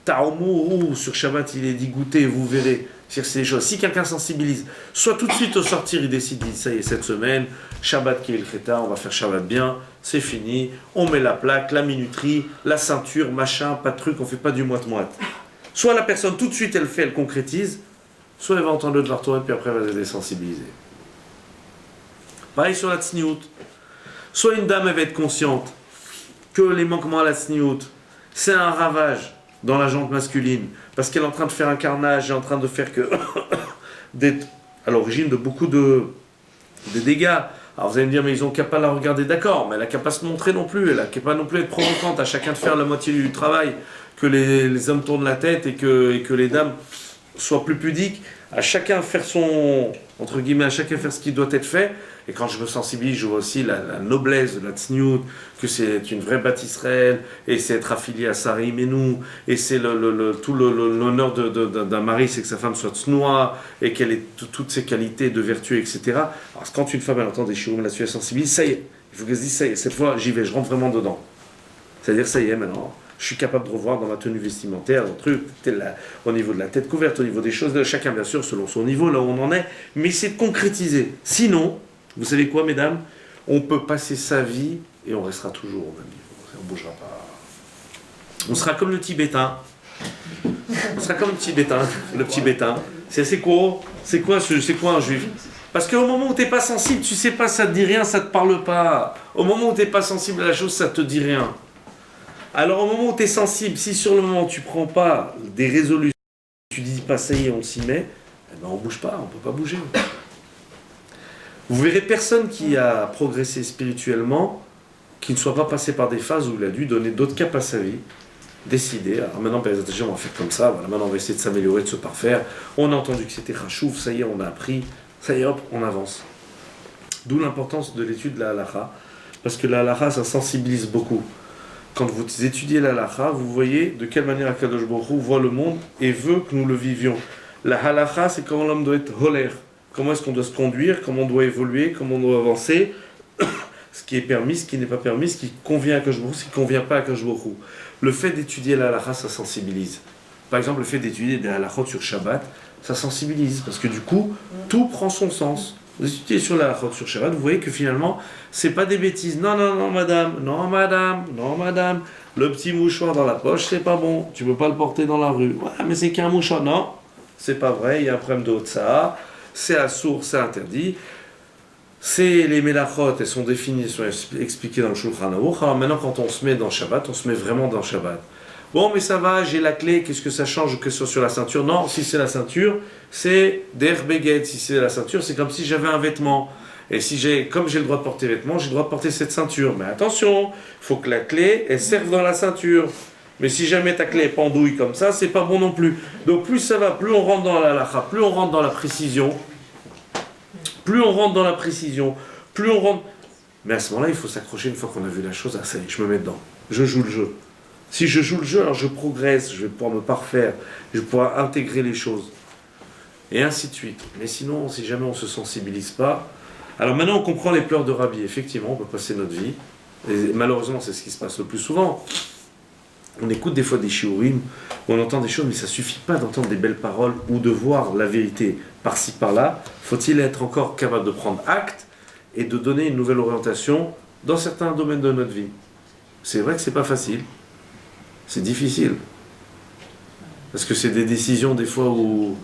Ta'omou, sur Shabbat, il est dit goûter, vous verrez. C'est-à-dire que c'est des choses. Si quelqu'un sensibilise, soit tout de suite au sortir, il décide, il dit, ça y est, cette semaine, Shabbat qui est le Créta, on va faire Shabbat bien, c'est fini, on met la plaque, la minuterie, la ceinture, machin, pas de truc, on fait pas du moite-moite. Soit la personne, tout de suite, elle fait, elle concrétise, soit elle va entendre le Dvar Torah, puis après, elle va se désensibiliser. Pareil sur la tsniout. Soit une dame, elle va être consciente que les manquements à la tsniout, c'est un ravage dans la jante masculine, parce qu'elle est en train de faire un carnage, et en train de faire que d'être à l'origine de beaucoup de dégâts. Alors vous allez me dire, mais ils n'ont qu'à pas la regarder, d'accord, mais elle n'a qu'à pas se montrer non plus, elle n'a qu'à pas non plus être provocante, à chacun de faire la moitié du travail, que les hommes tournent la tête et que les dames soient plus pudiques, à chacun faire son, entre guillemets, à chacun faire ce qui doit être fait. Et quand je me sensibilise, je vois aussi la noblesse de la tsniout, que c'est une vraie bâtisse Israël, et c'est être affilié à Sarah Imenu, et c'est tout l'honneur d'un mari, c'est que sa femme soit tsnoua, et qu'elle ait toutes ses qualités de vertu, etc. Alors quand une femme elle entend des shiurim là-dessus, elle sensibilise, ça y est, il faut qu'elle se dise, ça y est, cette fois j'y vais, je rentre vraiment dedans. C'est-à-dire, ça y est, maintenant, je suis capable de revoir dans ma tenue vestimentaire, le truc, au niveau de la tête couverte, au niveau des choses, chacun bien sûr selon son niveau, là où on en est, mais c'est de concrétiser. Sinon, vous savez quoi, mesdames, on peut passer sa vie et on restera toujours au même niveau. On ne bougera pas. On sera comme le Tibétain. On sera comme le Tibétain. Le Tibétain. C'est quoi un juif? Parce qu'au moment où tu n'es pas sensible, tu sais pas, ça te dit rien, ça te parle pas. Au moment où tu n'es pas sensible à la chose, ça te dit rien. Alors au moment où tu es sensible, si sur le moment tu prends pas des résolutions, tu dis pas ça y est, on s'y met, eh ben on bouge pas, on peut pas bouger. Vous verrez personne qui a progressé spirituellement, qui ne soit pas passé par des phases où il a dû donner d'autres caps à sa vie, décider, alors maintenant on va faire comme ça, voilà, maintenant on va essayer de s'améliorer, de se parfaire, on a entendu que c'était rachouf, ça y est, on a appris, ça y est, hop, on avance. D'où l'importance de l'étude de la halakha, parce que la halakha, ça sensibilise beaucoup. Quand vous étudiez la halakha, vous voyez de quelle manière Akadosh Baruch Hu voit le monde et veut que nous le vivions. La halakha, c'est comment l'homme doit être holer. Comment est-ce qu'on doit se conduire, comment on doit évoluer, comment on doit avancer, ce qui est permis, ce qui n'est pas permis, ce qui convient à Akadosh Baruch Hu, ce qui ne convient pas à Akadosh Baruch Hu. Le fait d'étudier la halakha, ça sensibilise. Par exemple, le fait d'étudier des halakhot sur Shabbat, ça sensibilise, parce que du coup, tout prend son sens. Vous étudiez sur la halakha sur Shabbat, vous voyez que finalement, c'est pas des bêtises. Non, non, non, madame, non, madame, non, madame. Le petit mouchoir dans la poche, c'est pas bon. Tu peux pas le porter dans la rue. Ouais, mais c'est qu'un mouchoir. Non, c'est pas vrai. Il y a un problème de Hotsa. C'est assourd, c'est interdit. C'est les mélachot, elles sont définies, elles sont expliquées dans le Shulchan Aruch. Alors maintenant, quand on se met dans Shabbat, on se met vraiment dans Shabbat. Bon, mais ça va, j'ai la clé, qu'est-ce que ça change que ce soit sur la ceinture? Non, si c'est la ceinture, c'est der beged. Si c'est la ceinture, c'est comme si j'avais un vêtement. Et comme j'ai le droit de porter vêtements, j'ai le droit de porter cette ceinture. Mais attention, il faut que la clé, elle serve dans la ceinture. Mais si jamais ta clé est pendouille comme ça, c'est pas bon non plus. Donc plus ça va, plus on rentre dans la halakha, plus on rentre dans la précision, plus on rentre dans la précision, plus on rentre... Mais à ce moment-là, il faut s'accrocher une fois qu'on a vu la chose. Ah ça y est, je me mets dedans. Je joue le jeu. Si je joue le jeu, alors je progresse, je vais pouvoir me parfaire, je vais pouvoir intégrer les choses. Et ainsi de suite. Mais sinon, si jamais on ne se sensibilise pas... Alors maintenant, on comprend les pleurs de Rabbi. Effectivement, on peut passer notre vie. Et malheureusement, c'est ce qui se passe le plus souvent. On écoute des fois des shiurim, on entend des choses, mais ça ne suffit pas d'entendre des belles paroles ou de voir la vérité par-ci, par-là. Faut-il être encore capable de prendre acte et de donner une nouvelle orientation dans certains domaines de notre vie. C'est vrai que c'est pas facile. C'est difficile. Parce que c'est des décisions des fois où...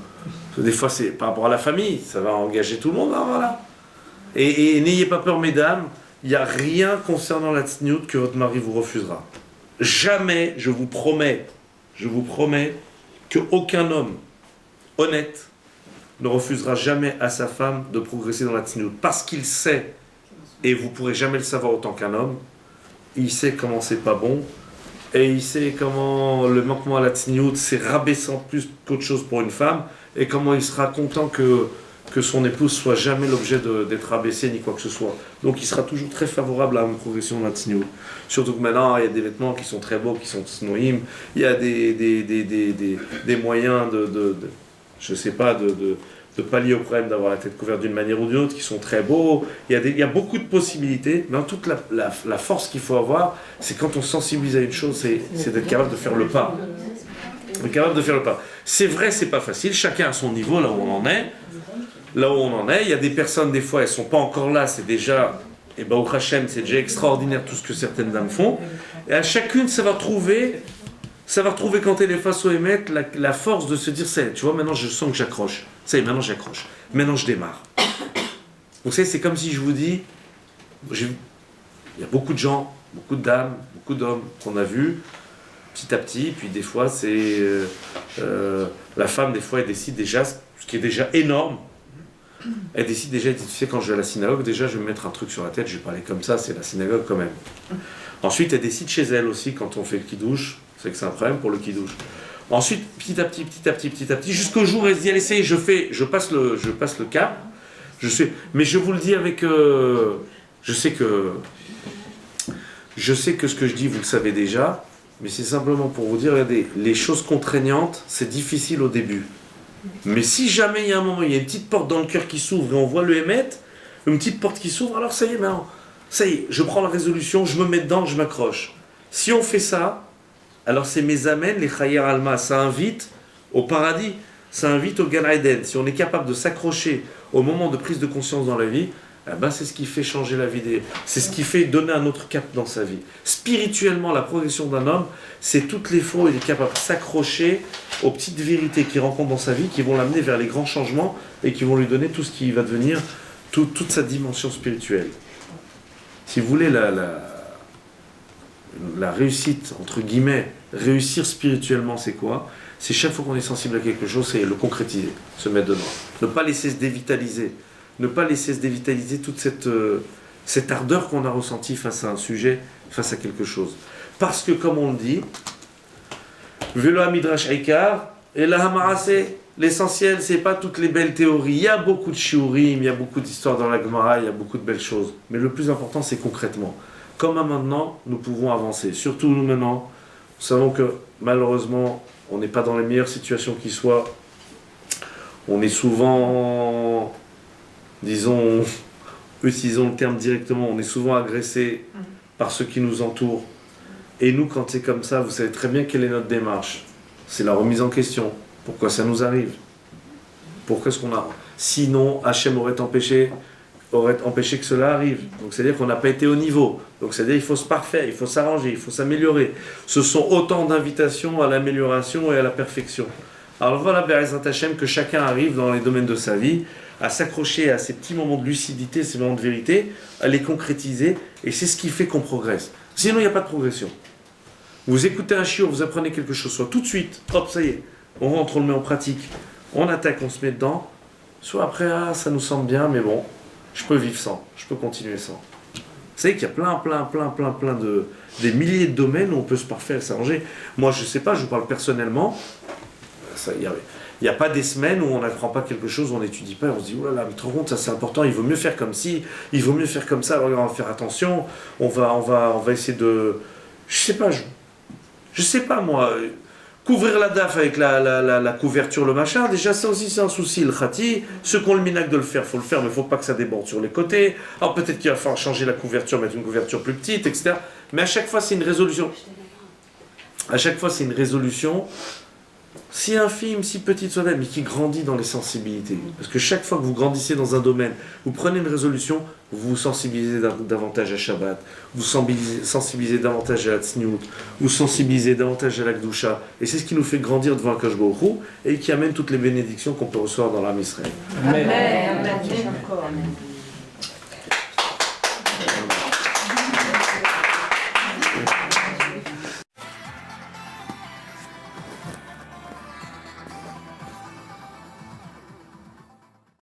Des fois c'est par rapport à la famille, ça va engager tout le monde, hein, voilà. Et n'ayez pas peur, mesdames, il n'y a rien concernant la tsniout que votre mari vous refusera. Jamais, je vous promets qu'aucun homme honnête ne refusera jamais à sa femme de progresser dans la tsniout. Parce qu'il sait, et vous ne pourrez jamais le savoir autant qu'un homme, il sait comment c'est pas bon, et il sait comment le manquement à la tsniout, c'est rabaissant plus qu'autre chose pour une femme, et comment il sera content que son épouse soit jamais l'objet d'être rabaissée ni quoi que ce soit. Donc il sera toujours très favorable à une progression de la tsniout. Surtout que maintenant, il y a des vêtements qui sont très beaux, qui sont tsnoïm, il y a des moyens je sais pas, de pallier au problème d'avoir la tête couverte d'une manière ou d'une autre, qui sont très beaux. Il y a beaucoup de possibilités, mais toute la force qu'il faut avoir, c'est quand on sensibilise à une chose, c'est d'être capable de faire le pas. Être capable de faire le pas. C'est vrai, c'est pas facile, chacun à son niveau, là où on en est. Là où on en est, il y a des personnes, des fois, elles sont pas encore là, c'est déjà, et ben au Hachem, c'est déjà extraordinaire tout ce que certaines dames font. Et à chacune, ça va trouver quand elle est face au Hémet, la force de se dire, tu vois, maintenant je sens que j'accroche. Maintenant j'accroche. Maintenant je démarre. Donc c'est comme si je vous dis, il y a beaucoup de gens, beaucoup de dames, beaucoup d'hommes qu'on a vus, petit à petit, puis des fois c'est la femme, des fois elle décide déjà, ce qui est déjà énorme, elle décide déjà, elle dit, tu sais, quand je vais à la synagogue, déjà je vais me mettre un truc sur la tête, je vais parler comme ça, c'est la synagogue quand même. Ensuite elle décide chez elle aussi, quand on fait le kidouche, c'est que c'est un problème pour le kidouche. Ensuite, petit à petit, jusqu'au jour où elle se dit, allez, essaye, je passe le cap, mais je vous le dis avec, je sais que ce que je dis, vous le savez déjà, mais c'est simplement pour vous dire, regardez, les choses contraignantes, c'est difficile au début. Mais si jamais il y a un moment, il y a une petite porte dans le cœur qui s'ouvre et on voit le Hémet, une petite porte qui s'ouvre, alors ça y est, maintenant, ça y est, je prends la résolution, je me mets dedans, je m'accroche. Si on fait ça, alors c'est mes amens, les Chayer Alma, ça invite au paradis, ça invite au Gan Eden. Si on est capable de s'accrocher au moment de prise de conscience dans la vie, eh ben c'est ce qui fait changer la vie, c'est ce qui fait donner un autre cap dans sa vie. Spirituellement, la progression d'un homme, c'est toutes les fois où il est capable de s'accrocher aux petites vérités qu'il rencontre dans sa vie, qui vont l'amener vers les grands changements et qui vont lui donner tout ce qui va devenir, toute sa dimension spirituelle. Si vous voulez la réussite, entre guillemets, réussir spirituellement, c'est quoi? C'est chaque fois qu'on est sensible à quelque chose, c'est le concrétiser, se mettre dedans. Ne pas laisser se dévitaliser. Ne pas laisser se dévitaliser toute cette ardeur qu'on a ressentie face à un sujet, face à quelque chose. Parce que, comme on le dit, Velo Midrash Eikar, et la Hamarase, l'essentiel, c'est pas toutes les belles théories. Il y a beaucoup de shiurim, il y a beaucoup d'histoires dans la Gemara, il y a beaucoup de belles choses. Mais le plus important, c'est concrètement. Comme à maintenant, nous pouvons avancer. Surtout nous maintenant, nous savons que malheureusement, on n'est pas dans les meilleures situations qui soient. On est souvent, disons, utilisons le terme directement, on est souvent agressé par ceux qui nous entourent. Et nous, quand c'est comme ça, vous savez très bien quelle est notre démarche. C'est la remise en question. Pourquoi ça nous arrive? Pourquoi est-ce qu'on a... Sinon, Hachem aurait empêché que cela arrive. Donc c'est-à-dire qu'on n'a pas été au niveau. Donc c'est-à-dire qu'il faut se parfaire, il faut s'arranger, il faut s'améliorer. Ce sont autant d'invitations à l'amélioration et à la perfection. Alors voilà, Be'ezrat Hachem, que chacun arrive dans les domaines de sa vie à s'accrocher à ces petits moments de lucidité, ces moments de vérité, à les concrétiser, et c'est ce qui fait qu'on progresse. Sinon, il n'y a pas de progression. Vous écoutez un shiur, vous apprenez quelque chose, soit tout de suite, hop, ça y est, on rentre, on le met en pratique, on attaque, on se met dedans, soit après, ça nous semble bien, mais bon, je peux vivre sans, je peux continuer sans. Vous savez qu'il y a plein des milliers de domaines où on peut se parfaire, s'arranger. Moi, je ne sais pas, je vous parle personnellement, il n'y a pas des semaines où on n'apprend pas quelque chose, on n'étudie pas, on se dit, oh là là, mais trop compte, ça c'est important, il vaut mieux faire comme ci, il vaut mieux faire comme ça, alors on va faire attention, on va essayer de... Je sais pas moi, couvrir la daf avec la couverture, le machin, déjà ça aussi c'est un souci, le khati, ceux qui ont le minac de le faire, faut le faire, mais il ne faut pas que ça déborde sur les côtés, alors peut-être qu'il va falloir changer la couverture, mettre une couverture plus petite, etc. Mais à chaque fois c'est une résolution. Si infime, si petite soit-elle, mais qui grandit dans les sensibilités. Parce que chaque fois que vous grandissez dans un domaine, vous prenez une résolution, vous vous sensibilisez davantage à Shabbat, vous sensibilisez davantage à la Tzniut, vous sensibilisez davantage à la Gdusha. Et c'est ce qui nous fait grandir devant Akash Baruch Hu et qui amène toutes les bénédictions qu'on peut recevoir dans l'âme Israël. Amen. Amen. Amen.